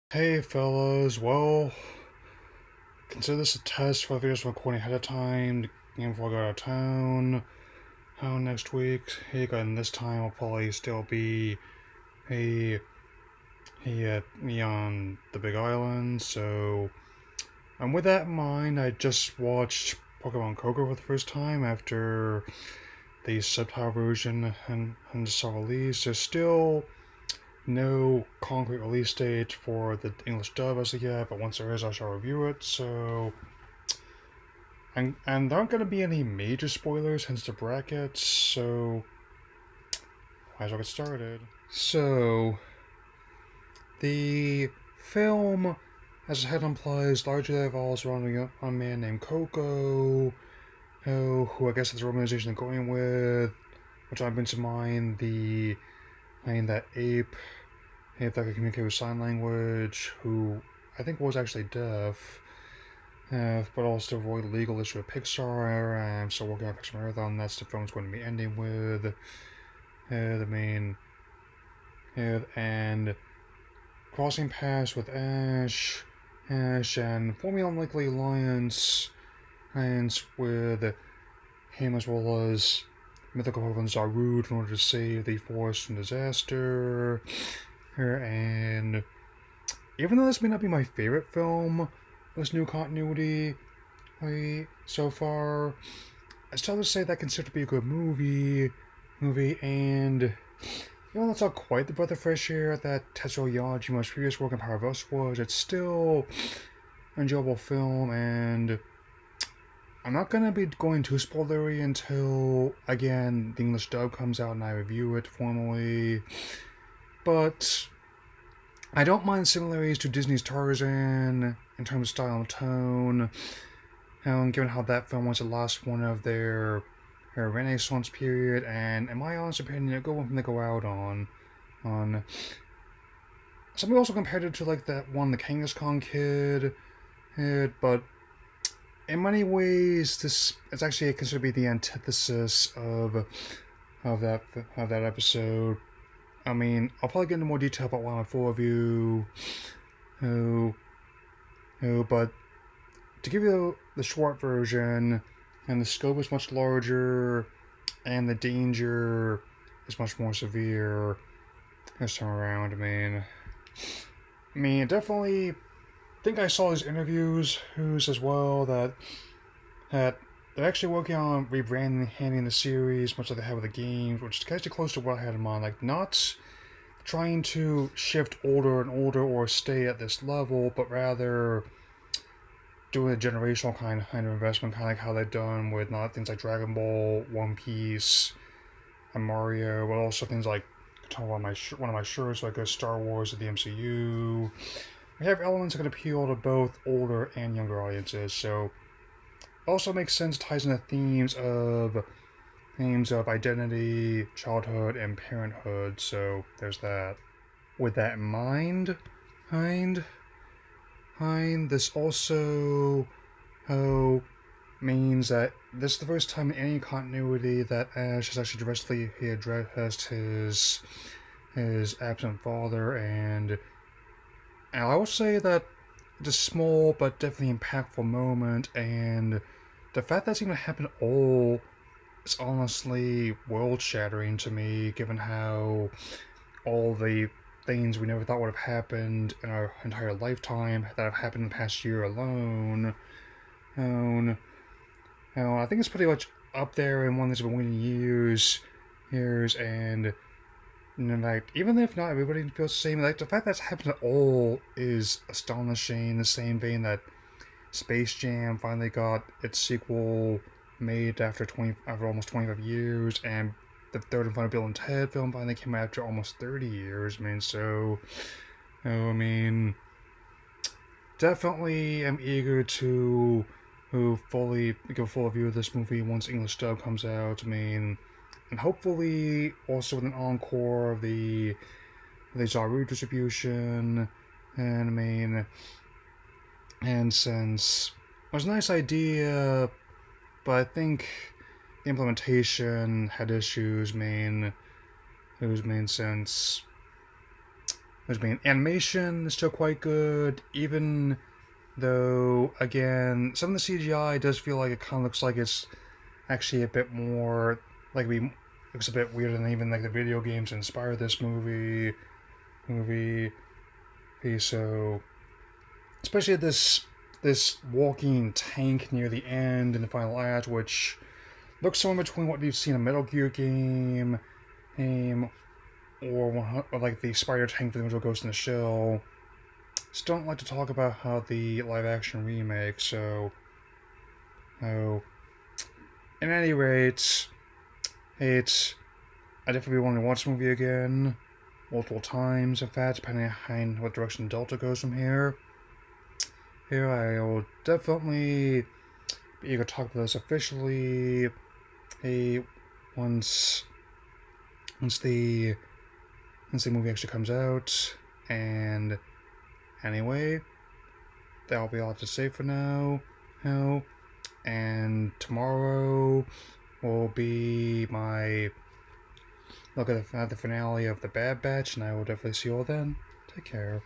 Hey fellas, well, consider this a test for the videos I'm recording ahead of time, before I go out of town. How next week? Hey, and this time I'll probably still be hey, me on the Big Island. So, and with that in mind, I just watched Pokemon Koko for the first time after the subtitle version and just saw release. There's still no concrete release date for the English dub as of yet, but once there is, I shall review it. So, and there aren't going to be any major spoilers, hence the brackets. So, might as well get started. So, the film, as the head implies, largely revolves around a man named Koko, who I guess is the organization they're going with, which I brings to mind that ape that could communicate with sign language, who I think was actually deaf, but also to avoid legal issue with Pixar. I'm still working on Pixar Marathon. That's the film's going to be ending with. The main. And crossing paths with Ash, and forming an unlikely alliance with him as well as mythical Pokemon Zarude in order to save the forest from disaster. And even though this may not be my favorite film, this new continuity so far, I still have to say that considered to be a good and that's not quite the breath of fresh air that Tetsuo Yajima's previous work in Power of Us was. It's still an enjoyable film, and I'm not gonna be going too spoilery until again the English dub comes out and I review it formally. But I don't mind similarities to Disney's Tarzan in terms of style and tone, and given how that film was the last one of their Renaissance period, and in my honest opinion, a good one to go out on. Some people also compared it to like that one, the Kangaskhan Kid, but in many ways, this is actually considered to be the antithesis of that episode. I mean, I'll probably get into more detail about one in full review. But to give you the short version, and the scope is much larger, and the danger is much more severe this time around. Definitely think I saw these interviews as well that they're actually working on rebranding handing the series, much like they have with the games, which is actually close to what I had in mind. Like, not trying to shift older and older or stay at this level, but rather doing a generational kind of investment, kind of like how they've done with not things like Dragon Ball, One Piece, and Mario, but also things like one of my shirts, like a Star Wars of the MCU. We have elements that can appeal to both older and younger audiences, so also makes sense, ties into themes of identity, childhood, and parenthood. So there's that. With that in mind, this also means that this is the first time in any continuity that Ash has actually directly addressed his absent father, and I will say that it's a small but definitely impactful moment, and the fact that's even happened at all is honestly world shattering to me, given how all the things we never thought would have happened in our entire lifetime that have happened in the past year alone. I think it's pretty much up there and one that's been waiting years, and in fact, even if not everybody feels the same, like the fact that's happened at all is astonishing. In the same vein that Space Jam finally got its sequel made after almost 25 years, and the third and final Bill and Ted film finally came out after almost 30 years. Definitely am eager to fully give a full review of this movie once English dub comes out. And hopefully also with an encore of the Zaru distribution. And since it was a nice idea, but I think the implementation had issues. Since There's been animation is still quite good, even though again some of the CGI does feel like it kind of looks like it's actually a bit more like we looks a bit weirder than even like the video games that inspired this movie. So especially this walking tank near the end in the final act, which looks somewhere between what you've seen in a Metal Gear game or like the spider tank for the original Ghost in the Shell. Still don't like to talk about how the live action remake, so oh. At any rate, I definitely want to watch the movie again, multiple times, in fact, depending on what direction Delta goes from here. Here, I will definitely be eager to talk about this officially. Hey, once the movie actually comes out. And anyway, that'll be all I have to say for now. And tomorrow will be my look at the finale of The Bad Batch, and I will definitely see you all then. Take care.